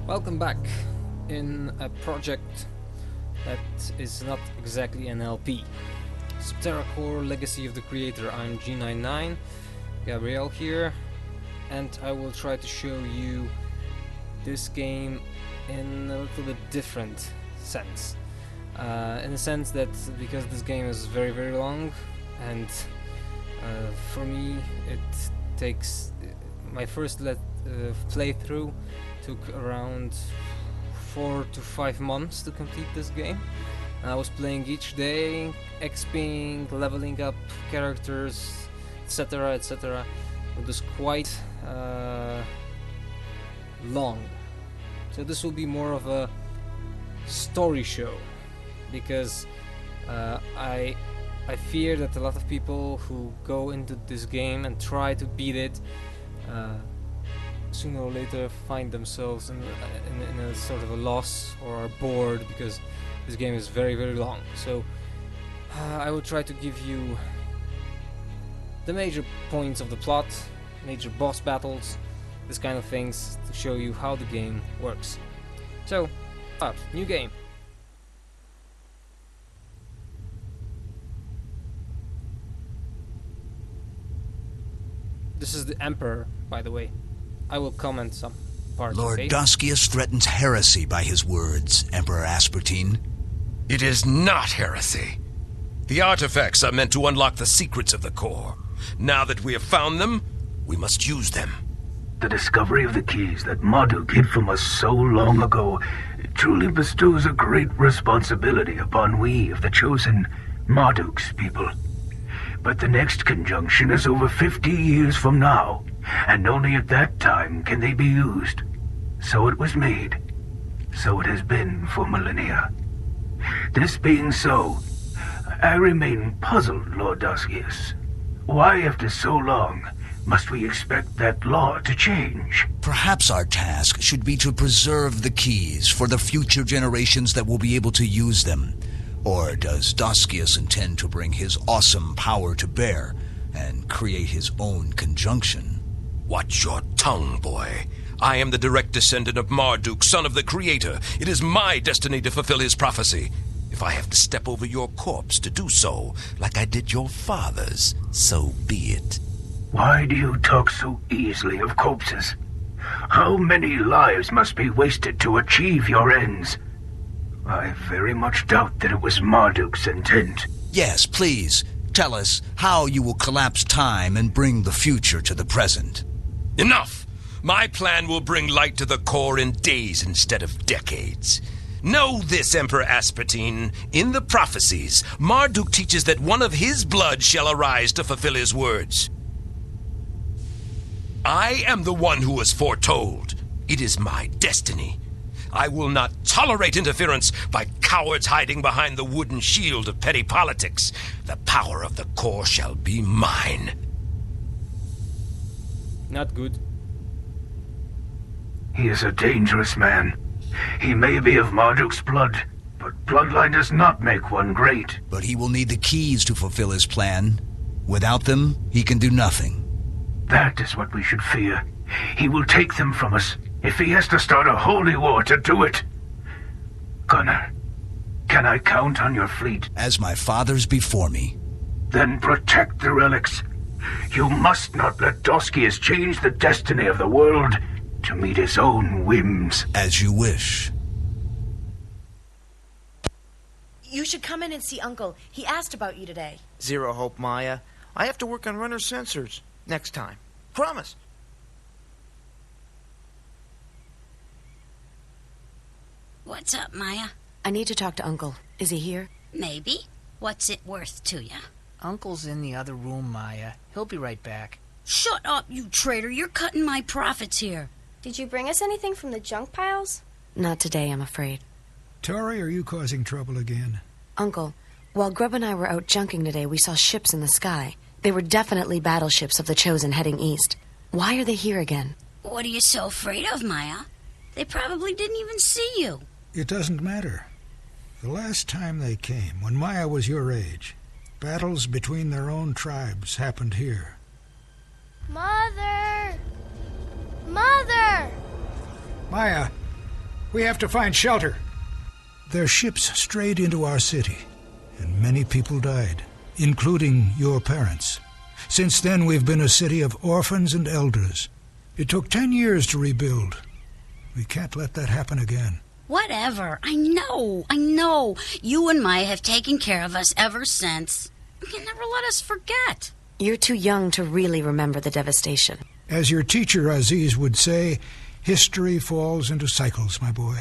Welcome back in a project that is not exactly an LP. Septerra Core Legacy of the Creator. I'm G99, Gabriel here, and I will try to show you this game in a little bit different sense. In the sense that because this game is very long, and for me it takes my first playthrough took around 4 to 5 months to complete this game, and I was playing each day, XPing, leveling up characters, etc. It was quite long, so this will be more of a story show, because I fear that a lot of people who go into this game and try to beat it sooner or later find themselves in a sort of a loss or are bored, because this game is very long. So I will try to give you the major points of the plot, major boss battles, this kind of things, to show you how the game works. So, new game. This is the Emperor, by the way. I will comment some parts. Lord okay? Doskius threatens heresy by his words, Emperor Aspertine. It is not heresy. The artifacts are meant to unlock the secrets of the core. Now that we have found them, we must use them. The discovery of the keys that Marduk hid from us so long ago truly bestows a great responsibility upon we of the chosen Marduk's people. But the next conjunction is over 50 years from now, and only at that time can they be used. So it was made. So it has been for millennia. This being so, I remain puzzled, Lord Doskius. Why, after so long, must we expect that law to change? Perhaps our task should be to preserve the keys for the future generations that will be able to use them. Or does Doskius intend to bring his awesome power to bear and create his own conjunction? Watch your tongue, boy. I am the direct descendant of Marduk, son of the Creator. It is my destiny to fulfill his prophecy. If I have to step over your corpse to do so, like I did your father's, so be it. Why do you talk so easily of corpses? How many lives must be wasted to achieve your ends? I very much doubt that it was Marduk's intent. Yes, please, tell us how you will collapse time and bring the future to the present. Enough! My plan will bring light to the core in days instead of decades. Know this, Emperor Aspertine. In the prophecies, Marduk teaches that one of his blood shall arise to fulfill his words. I am the one who was foretold. It is my destiny. I will not tolerate interference by cowards hiding behind the wooden shield of petty politics. The power of the core shall be mine. Not good. He is a dangerous man. He may be of Marduk's blood, but bloodline does not make one great. But he will need the keys to fulfill his plan. Without them, he can do nothing. That is what we should fear. He will take them from us, if he has to start a holy war to do it. Gunnar, can I count on your fleet? As my fathers before me. Then protect the relics. You must not let Doskius change the destiny of the world to meet his own whims. As you wish. You should come in and see Uncle. He asked about you today. Zero hope, Maya. I have to work on runner sensors. Next time. Promise. What's up, Maya? I need to talk to Uncle. Is he here? Maybe. What's it worth to ya? Uncle's in the other room, Maya. He'll be right back. Shut up, you traitor. You're cutting my profits here. Did you bring us anything from the junk piles? Not today, I'm afraid. Tori, are you causing trouble again? Uncle, while Grub and I were out junking today, we saw ships in the sky. They were definitely battleships of the Chosen heading east. Why are they here again? What are you so afraid of, Maya? They probably didn't even see you. It doesn't matter. The last time they came, when Maya was your age, battles between their own tribes happened here. Mother! Mother! Maya, We have to find shelter. Their ships strayed into our city, and many people died, including your parents. Since then, we've been a city of orphans and elders. It took 10 years to rebuild. We can't let that happen again. Whatever. I know. You and Maya have taken care of us ever since. You never let us forget. You're too young to really remember the devastation. As your teacher Aziz would say, history falls into cycles, my boy.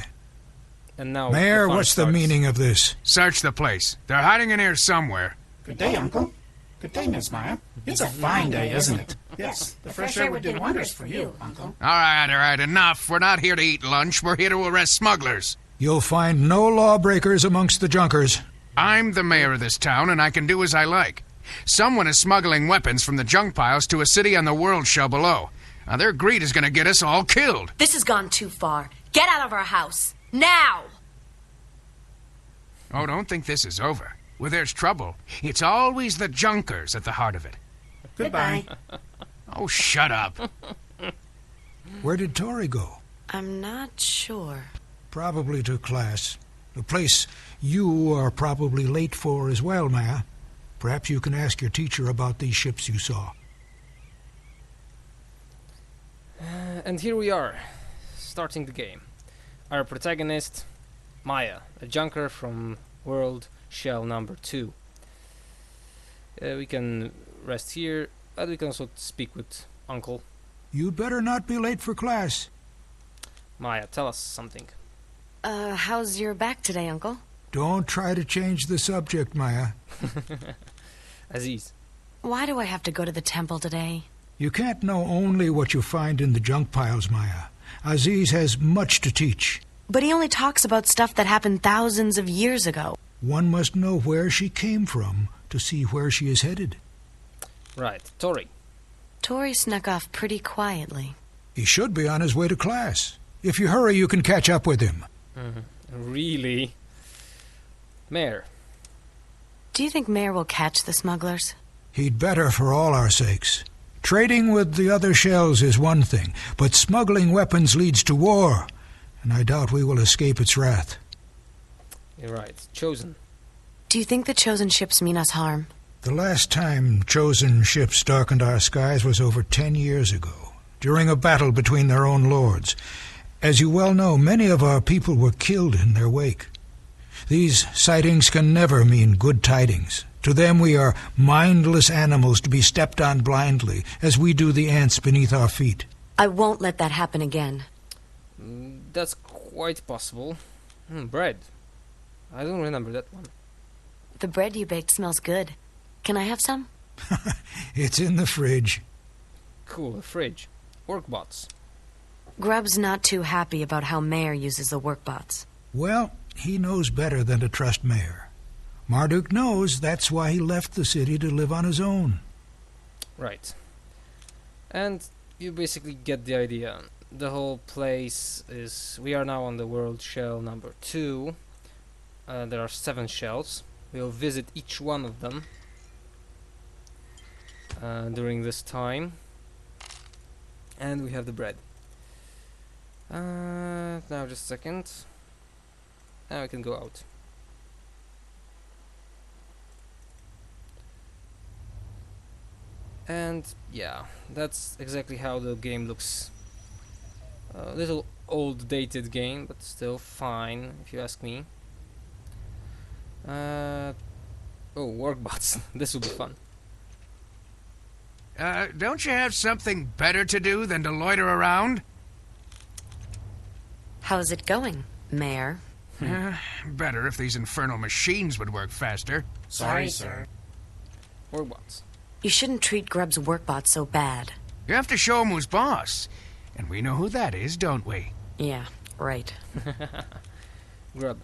And now, Mayor, fun what's the starts. meaning of this? Search the place. They're hiding in here somewhere. Good day, Uncle. Good day, Miss Maya. It's a fine day, isn't it? Yes, the fresh air would do wonders for you, Uncle. All right, enough. We're not here to eat lunch. We're here to arrest smugglers. You'll find no lawbreakers amongst the junkers. I'm the mayor of this town, and I can do as I like. Someone is smuggling weapons from the junk piles to a city on the world shell below. Now, their greed is going to get us all killed. This has gone too far. Get out of our house. Now! Oh, don't think this is over. Where there's trouble, it's always the junkers at the heart of it. Goodbye. Oh, shut up. Where did Tori go? I'm not sure. Probably to class. A place you are probably late for as well, Maya. Perhaps you can ask your teacher about these ships you saw. And here we are, starting the game. Our protagonist, Maya, a junker from World Shell number 2. We can rest here, but we can also speak with Uncle. You'd better not be late for class. Maya, tell us something. How's your back today, Uncle? Don't try to change the subject, Maya. Aziz. Why do I have to go to the temple today? You can't know only what you find in the junk piles, Maya. Aziz has much to teach. But he only talks about stuff that happened thousands of years ago. One must know where she came from to see where she is headed. Right, Tori. Tori snuck off pretty quietly. He should be on his way to class. If you hurry, you can catch up with him. Really? Mayor. Do you think Mayor will catch the smugglers? He'd better for all our sakes. Trading with the other shells is one thing, but smuggling weapons leads to war, and I doubt we will escape its wrath. You're right. Chosen. Do you think the chosen ships mean us harm? The last time chosen ships darkened our skies was over 10 years ago, during a battle between their own lords. As you well know, many of our people were killed in their wake. These sightings can never mean good tidings. To them we are mindless animals to be stepped on blindly, as we do the ants beneath our feet. I won't let that happen again. That's quite possible. Bread. I don't remember that one. The bread you baked smells good. Can I have some? It's in the fridge. Cool, a fridge. Workbots. Grub's not too happy about how Mayor uses the workbots. Well, he knows better than to trust Mayor. Marduk knows that's why he left the city to live on his own. Right. And you basically get the idea. The whole place is... We are now on the world shell number 2. There are 7 shells. We'll visit each one of them during this time. And we have the bread. Now just a second. Now we can go out. And yeah, that's exactly how the game looks. A little old dated game, but still fine if you ask me. Oh, workbots. This will be fun. Don't you have something better to do than to loiter around? How's it going, Mayor? Better if these infernal machines would work faster. Sorry, sir. Workbots. You shouldn't treat Grub's workbots so bad. You have to show him who's boss. And we know who that is, don't we? Yeah, right. Grub.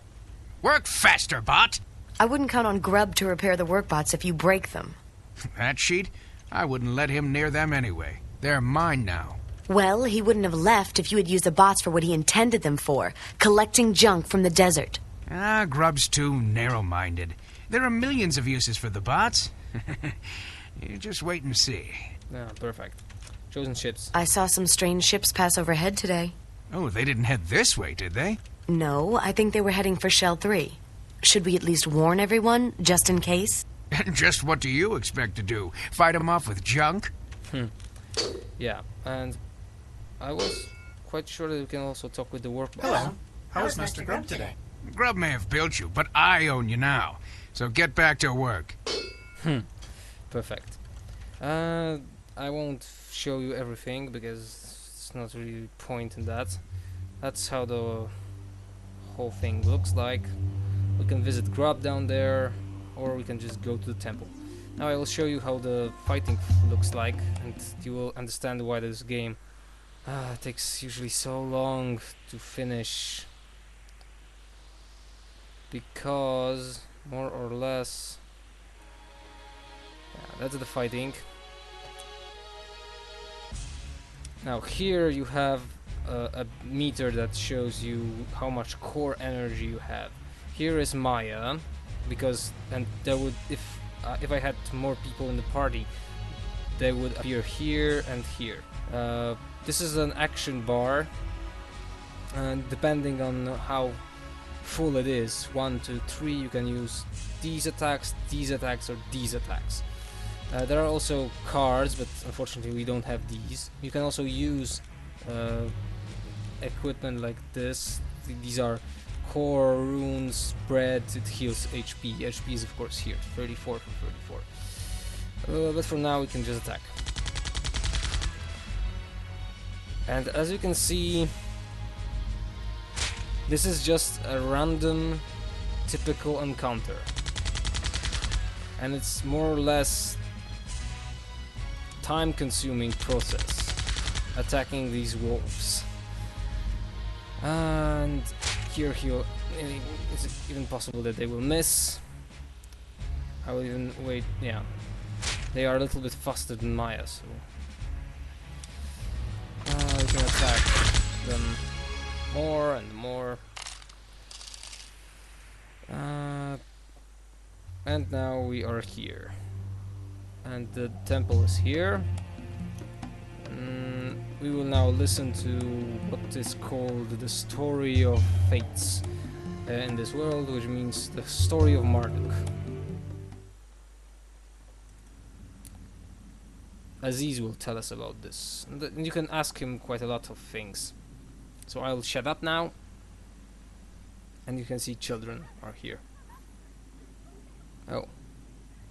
Work faster, bot! I wouldn't count on Grub to repair the workbots if you break them. That sheet? I wouldn't let him near them anyway. They're mine now. Well, he wouldn't have left if you had used the bots for what he intended them for, collecting junk from the desert. Grub's too narrow-minded. There are millions of uses for the bots. You just wait and see. Yeah, perfect. Chosen ships. I saw some strange ships pass overhead today. Oh, they didn't head this way, did they? No, I think they were heading for Shell 3. Should we at least warn everyone, just in case? And just what do you expect to do? Fight them off with junk? Yeah, and I was quite sure that we can also talk with the work boss. Hello. How is Mr. Grub today? Grub may have built you, but I own you now. So get back to work. Perfect. I won't show you everything because it's not really point in that. That's how the whole thing looks like. We can visit Grub down there, or we can just go to the temple. Now I will show you how the fighting looks like, and you will understand why this game takes usually so long to finish. Because, more or less... yeah, that's the fighting. Now here you have a meter that shows you how much core energy you have. Here is Maya, because there would, if I had more people in the party, they would appear here and here. This is an action bar, and depending on how full it is, 1, 2, 3, you can use these attacks, or these attacks. There are also cards, but unfortunately we don't have these. You can also use equipment like this. These are core, runes, bread, it heals HP. HP is of course here, 34 from 34. But for now we can just attack. And as you can see, this is just a random, typical encounter. And it's more or less time-consuming process, attacking these wolves. And here is it even possible that they will miss? I will even wait. Yeah, they are a little bit faster than Maya, so we can attack them more and more. And now we are here, and the temple is here. We will now listen to what is called the story of fates in this world, which means the story of Marduk. Aziz will tell us about this, and you can ask him quite a lot of things. So I'll shut up now, and you can see children are here. Oh,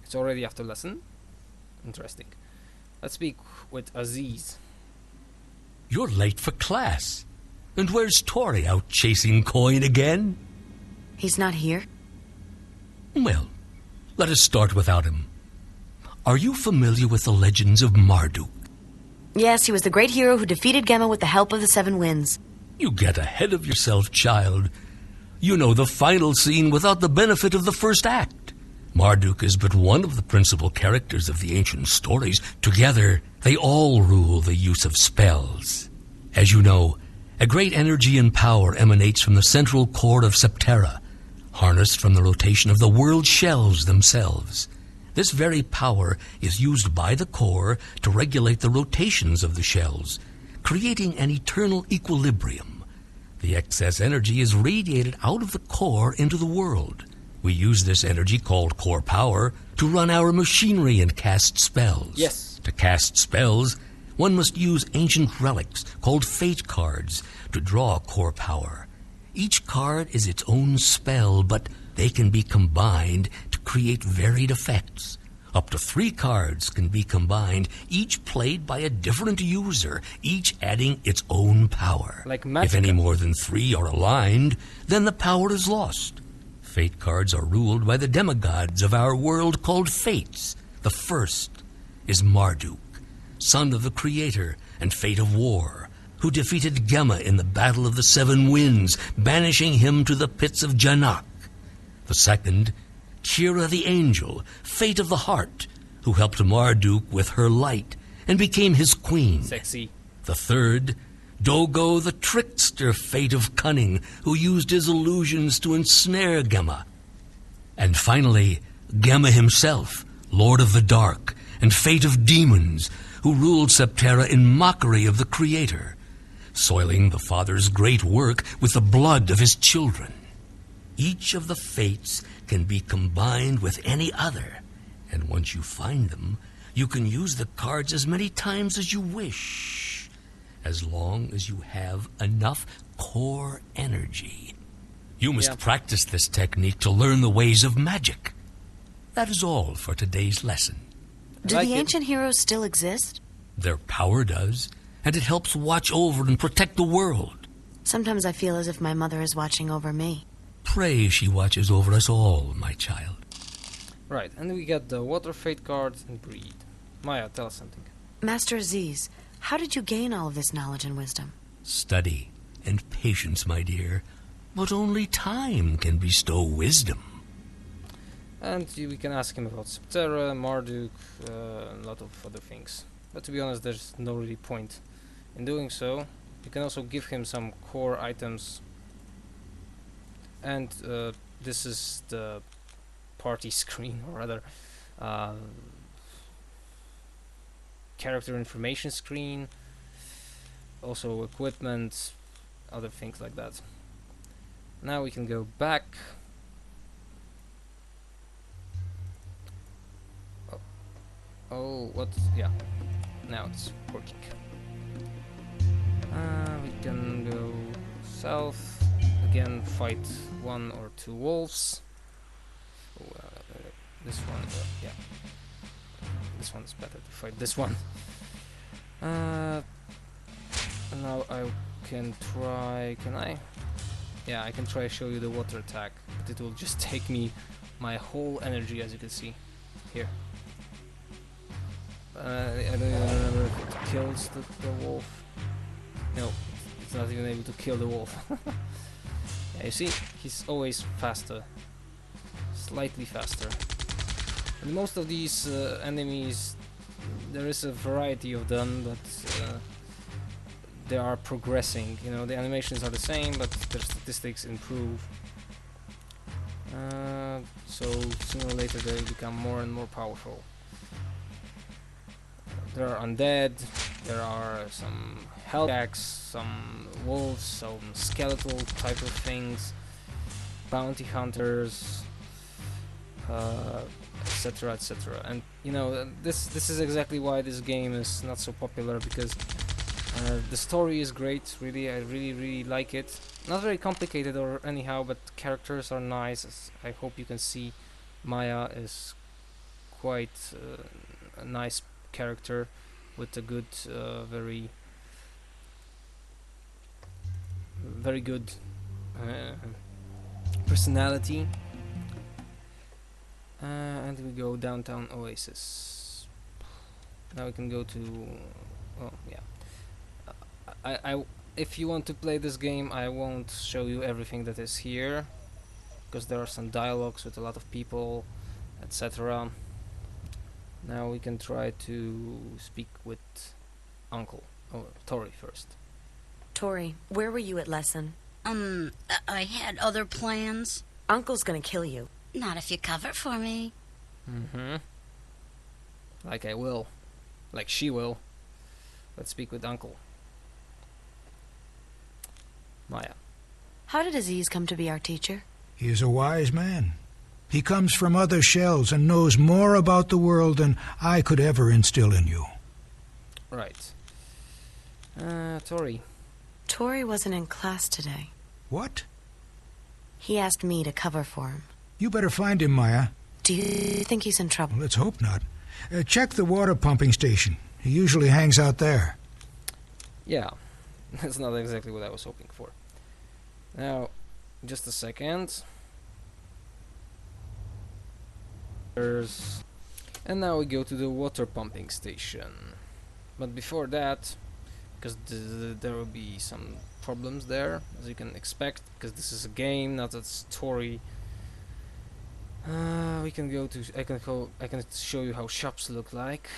it's already after lesson? Interesting. Let's speak with Aziz. You're late for class. And where's Tori, out chasing coin again? He's not here? Well, let us start without him. Are you familiar with the legends of Marduk? Yes, he was the great hero who defeated Gemma with the help of the 7 winds. You get ahead of yourself, child. You know the final scene without the benefit of the first act. Marduk is but one of the principal characters of the ancient stories. Together, they all rule the use of spells. As you know, a great energy and power emanates from the central core of Septerra, harnessed from the rotation of the world shells themselves. This very power is used by the core to regulate the rotations of the shells, creating an eternal equilibrium. The excess energy is radiated out of the core into the world. We use this energy, called core power, to run our machinery and cast spells. Yes. To cast spells, one must use ancient relics, called fate cards, to draw core power. Each card is its own spell, but they can be combined to create varied effects. Up to 3 cards can be combined, each played by a different user, each adding its own power. Like magic. If any more than 3 are aligned, then the power is lost. Fate cards are ruled by the demigods of our world called Fates. The first is Marduk, son of the Creator and Fate of War, who defeated Gemma in the Battle of the 7 Winds, banishing him to the pits of Janak. The second, Kira the Angel, Fate of the Heart, who helped Marduk with her light and became his queen. Sexy. The third, Dogo the Trickster, Fate of Cunning, who used his illusions to ensnare Gemma. And finally, Gemma himself, Lord of the Dark and Fate of Demons, who ruled Septerra in mockery of the Creator. soiling the Father's great work with the blood of his children. Each of the fates can be combined with any other, and once you find them, you can use the cards as many times as you wish, as long as you have enough core energy. You must practice this technique to learn the ways of magic. That is all for today's lesson. Do the ancient heroes still exist? Their power does, and it helps watch over and protect the world. Sometimes I feel as if my mother is watching over me. Pray she watches over us all, my child. Right, and we got the Water Fate card and Breed. Maya, tell us something. Master Aziz, how did you gain all of this knowledge and wisdom? Study and patience, my dear. But only time can bestow wisdom. And we can ask him about Septerra, Marduk, a lot of other things. But to be honest, there's no really point in doing so. You can also give him some core items. And this is the party screen, or rather character information screen. Also equipment, other things like that. Now we can go back. Oh, what? Yeah, now it's working. We can go south again, fight 1 or 2 wolves. Oh, this one, yeah, this one's better to fight. This one. Now I can try. Can I? Yeah, I can try to show you the water attack, but it will just take me my whole energy, as you can see here. I don't even remember if it kills the wolf. No, it's not even able to kill the wolf. Yeah, you see, he's always faster, slightly faster. And most of these enemies, there is a variety of them, but they are progressing. You know, the animations are the same, but their statistics improve. So sooner or later they become more and more powerful. There are undead, there are some hellcats, some wolves, some skeletal type of things, bounty hunters, etc, etc. And you know, this is exactly why this game is not so popular, because the story is great. Really, I really like it. Not very complicated or anyhow, but characters are nice. As I hope you can see, Maya is quite a nice character with a good, very good personality. And we go downtown Oasis. Now we can go to. Oh yeah. If you want to play this game, I won't show you everything that is here, because there are some dialogues with a lot of people, etc. Now we can try to speak with Uncle. Oh, Tori first. Tori, where were you at lesson? I had other plans. Uncle's gonna kill you. Not if you cover for me. Mm-hmm. Like I will. Like she will. Let's speak with Uncle. Maya. How did Aziz come to be our teacher? He is a wise man. He comes from other shells and knows more about the world than I could ever instill in you. Right. Tori. Tori wasn't in class today. What? He asked me to cover for him. You better find him, Maya. Do you think he's in trouble? Let's hope not. Check the water pumping station. He usually hangs out there. Yeah, that's not exactly what I was hoping for. Now, just a second. And now we go to the water pumping station. But before that, because there will be some problems there, as you can expect, because this is a game, not a story. We can go to. I can show you how shops look like.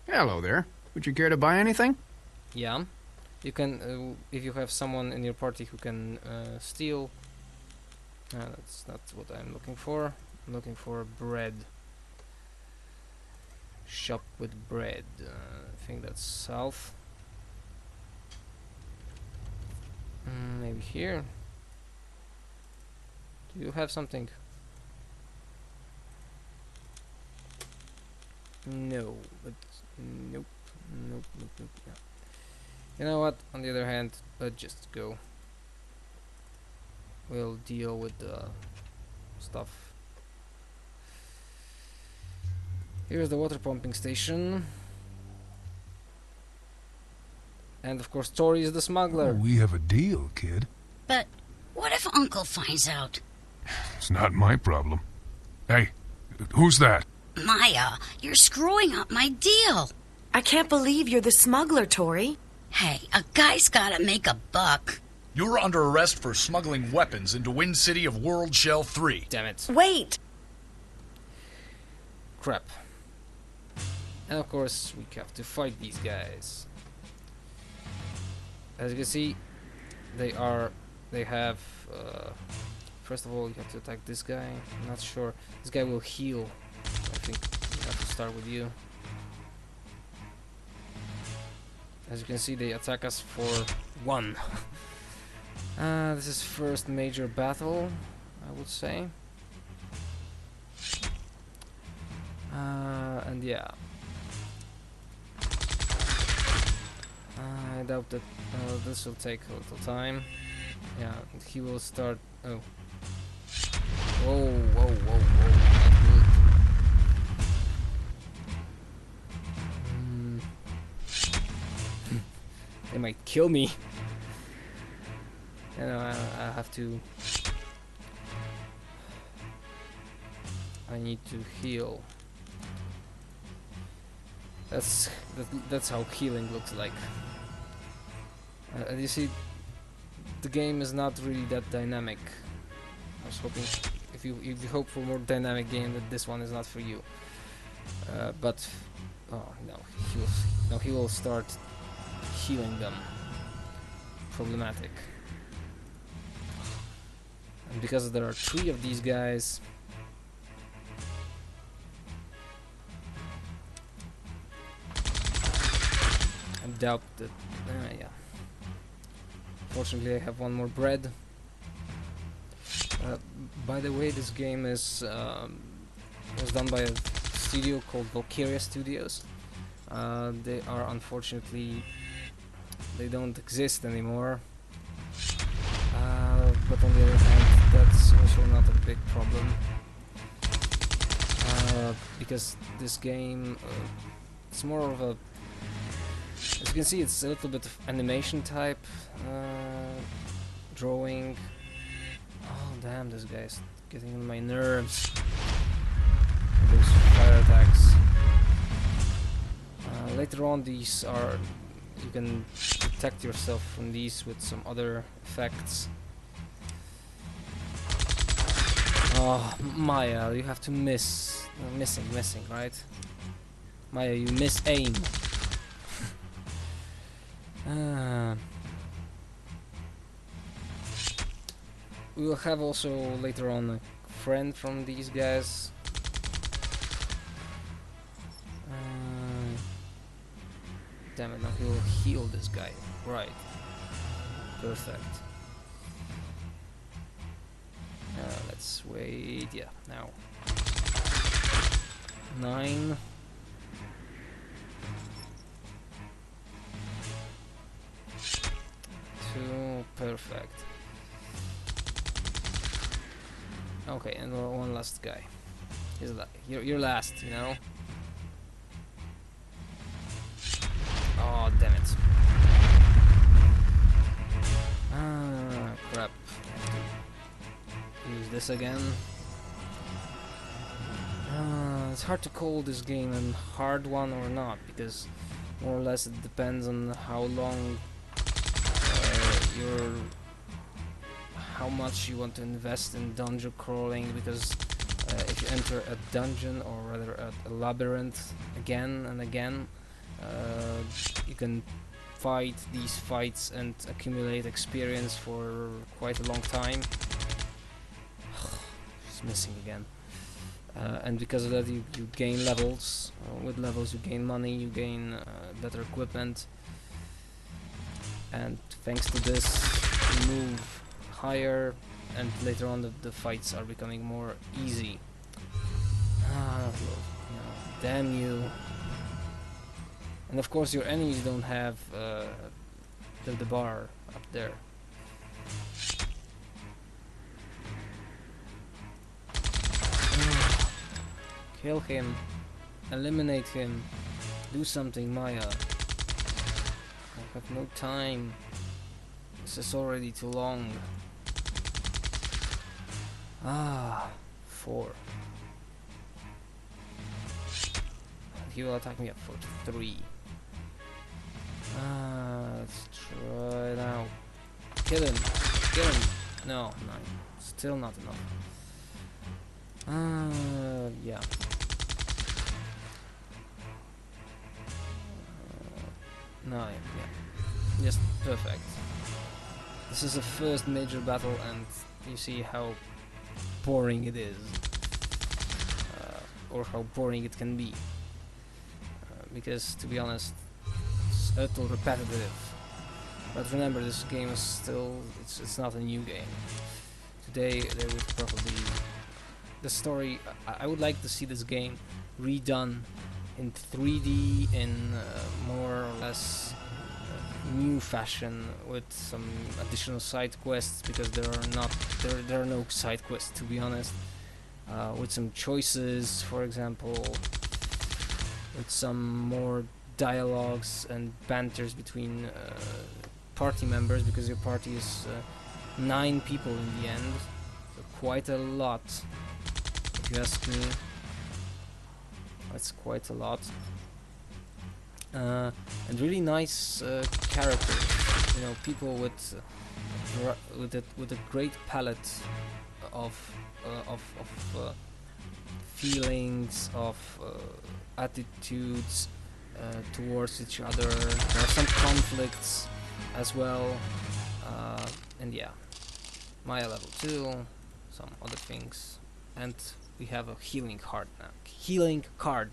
Hello there. Would you care to buy anything? Yeah, you can. If you have someone in your party who can steal. That's not what I'm looking for. I'm looking for bread. Shop with bread. I think that's south. maybe here. Do you have something? No, but nope, nope, nope, nope. No. You know what? On the other hand, let's just go. We'll deal with the stuff. Here's the water pumping station. And of course, Tori is the smuggler. Oh, we have a deal, kid. But what if Uncle finds out? It's not my problem. Hey, who's that? Maya, you're screwing up my deal. I can't believe you're the smuggler, Tori. Hey, a guy's gotta make a buck. You're under arrest for smuggling weapons into Wind City of World Shell 3. Damn it. Wait! Crap. And of course, we have to fight these guys. As you can see, they have, first of all, you have to attack this guy. I'm not sure. This guy will heal. I think we have to start with you. As you can see, they attack us for 1. This is first major battle, I would say. And yeah. I doubt that this will take a little time. Yeah, he will start. Oh. Whoa, whoa, whoa, whoa. They might kill me. You know, I have to. I need to heal. That's how healing looks like. You see, the game is not really that dynamic. I was hoping, if you hope for more dynamic game, that this one is not for you. But oh no, he will start healing them. Problematic. And because there are 3 of these guys. I doubt that. Yeah. Fortunately, I have 1 more bread. By the way, this game was done by a studio called Valkyria Studios. They are unfortunately, they don't exist anymore. But on the other hand, that's also not a big problem. Because this game, it's more of a, as you can see, it's a little bit of animation type drawing. Oh damn, this guy's getting on my nerves. Those fire attacks. Later on, these are, you can protect yourself from these with some other effects. Oh, Maya, you have to miss. Missing, right? Maya, you miss aim. We will have also later on a friend from these guys. Damn it, now he will heal this guy. Right. Perfect. Let's wait. Yeah, now. 9. Perfect. Okay, and one last guy. You're last, you know. Oh, damn it. Crap. Use this again. It's hard to call this game a hard one or not, because more or less it depends on how long how much you want to invest in dungeon crawling, because if you enter a dungeon, or rather a labyrinth again and again, you can fight these fights and accumulate experience for quite a long time. It's missing again. And because of that you gain levels. With levels you gain money, you gain better equipment. And thanks to this move higher, and later on the fights are becoming more easy. Ah, no, damn you. And of course your enemies don't have the bar up there. Kill him. Eliminate him. Do something, Maya. I have no time. This is already too long. Ah, 4. And he will attack me at 3. Let's try now. Kill him. Kill him. No, 9. Still not enough. Yeah. 9, yeah. Just perfect. This is the first major battle, and you see how boring it is. Or how boring it can be. Because, to be honest, it's a little repetitive. But remember, this game is still, it's not a new game. Today, there would probably... The story, I would like to see this game redone in 3D, in more or less new fashion, with some additional side quests, because there are no side quests, to be honest. With some choices, for example, with some more dialogues and banters between party members, because your party is 9 people in the end, so quite a lot, if you ask me. That's quite a lot. And really nice characters, you know, people with a great palette of feelings, of attitudes towards each other. There are some conflicts as well, and yeah, Maya level 2, some other things, and we have a healing card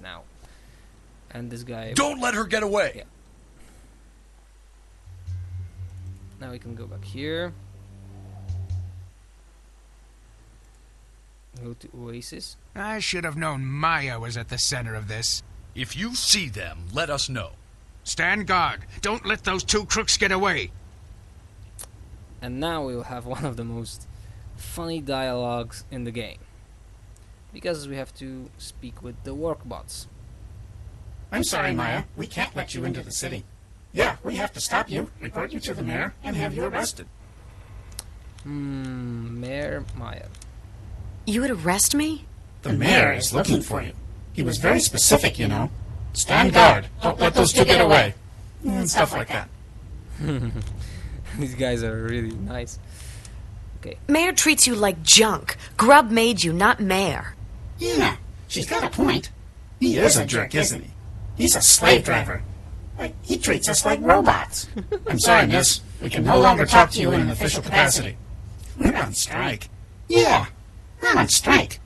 now. And this guy... Don't let her get away! Yeah. Now we can go back here. Go to Oasis. I should have known Maya was at the center of this. If you see them, let us know. Stand guard. Don't let those 2 crooks get away. And now we will have one of the most funny dialogues in the game. Because we have to speak with the workbots. I'm sorry, Maya. We can't let you into the city. Yeah, we have to stop you, report you to the mayor, and have you arrested. Mayor Maya. You would arrest me? The mayor is looking for you. He was very specific, you know. Stand guard. Don't let those 2 get away. And stuff like that. These guys are really nice. Okay. Mayor treats you like junk. Grub made you, not Mayor. Yeah, she's got a point. He is a jerk, isn't he? He's a slave driver. He treats us like robots. I'm sorry, miss. We can no longer talk to you in an official capacity. We're on strike. Yeah, we're on strike.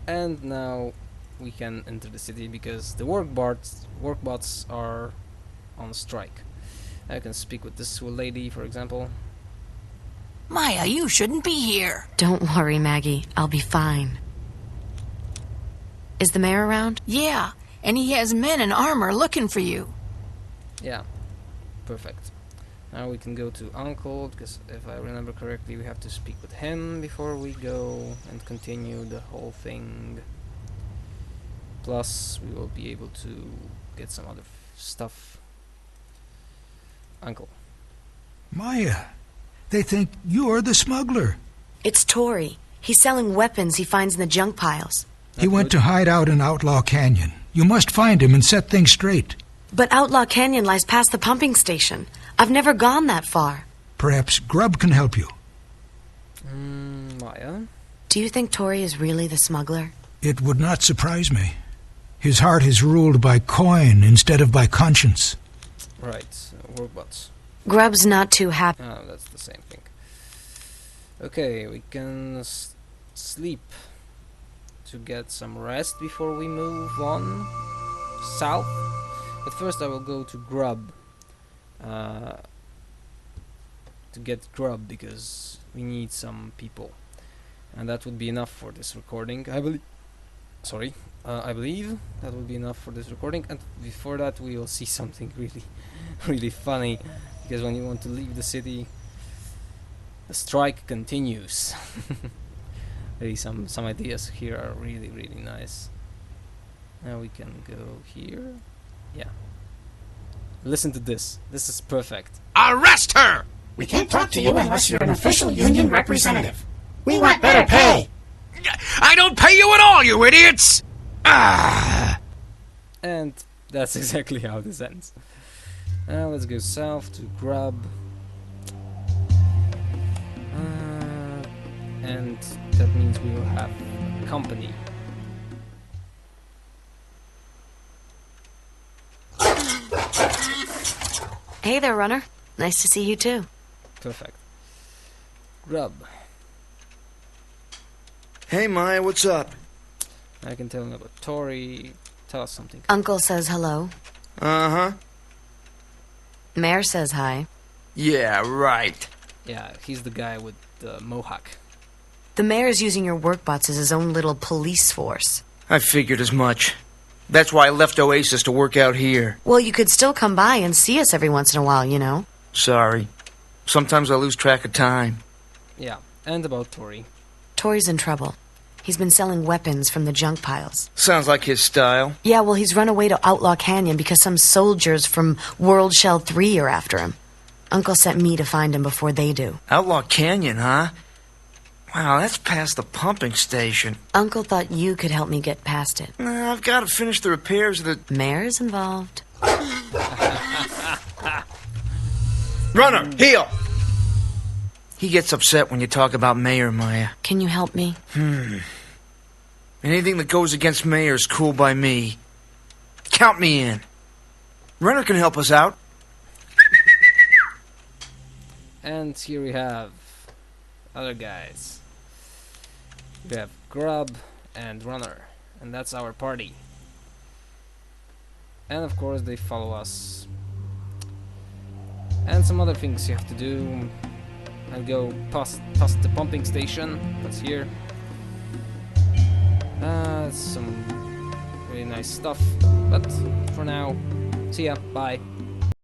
And now we can enter the city because the workbots are on strike. I can speak with this lady, for example. Maya, you shouldn't be here. Don't worry, Maggie. I'll be fine. Is the mayor around? Yeah, and he has men in armor looking for you. Yeah, perfect. Now we can go to Uncle, because if I remember correctly, we have to speak with him before we go and continue the whole thing. Plus, we will be able to get some other stuff. Uncle. Maya, they think you're the smuggler. It's Tori. He's selling weapons he finds in the junk piles. He went to hide out in Outlaw Canyon. You must find him and set things straight. But Outlaw Canyon lies past the pumping station. I've never gone that far. Perhaps Grub can help you. Maya? Do you think Tori is really the smuggler? It would not surprise me. His heart is ruled by coin instead of by conscience. Right, workbots. Grub's not too happy. Oh, that's the same thing. Okay, we can sleep to get some rest before we move on south. But first I will go to Grub to to get grub because we need some people. And that would be enough for this recording, I believe. Sorry, I believe that will be enough for this recording. And before that, we will see something really, really funny. Because when you want to leave the city, the strike continues. Really, some ideas here are really, really nice. Now we can go here. Yeah. Listen to this. This is perfect. Arrest her! We can't talk to you unless you're an official union representative. We want better pay. I don't pay you at all, you idiots! Ah! And that's exactly how this ends. Now let's go south to grub. And that means we will have company. Hey there, Runner. Nice to see you too. Perfect. Grub. Hey, Maya, what's up? I can tell him about Tori. Tell us something. Uncle says hello. Uh-huh. Mayor says hi. Yeah, right. Yeah, he's the guy with the mohawk. The mayor's using your workbots as his own little police force. I figured as much. That's why I left Oasis to work out here. Well, you could still come by and see us every once in a while, you know. Sorry. Sometimes I lose track of time. Yeah, and about Tori. Tori's in trouble. He's been selling weapons from the junk piles. Sounds like his style. Yeah, well, he's run away to Outlaw Canyon because some soldiers from World Shell 3 are after him. Uncle sent me to find him before they do. Outlaw Canyon, huh? Wow, that's past the pumping station. Uncle thought you could help me get past it. Nah, I've got to finish the repairs of the... Mayor's involved. Runner, heel! He gets upset when you talk about Mayor, Maya. Can you help me? Anything that goes against Mayor is cool by me. Count me in. Runner can help us out. And here we have other guys. We have Grub and Runner, and that's our party. And of course they follow us. And some other things you have to do. I'll go past the pumping station. That's here. Some really nice stuff. But for now, see ya. Bye.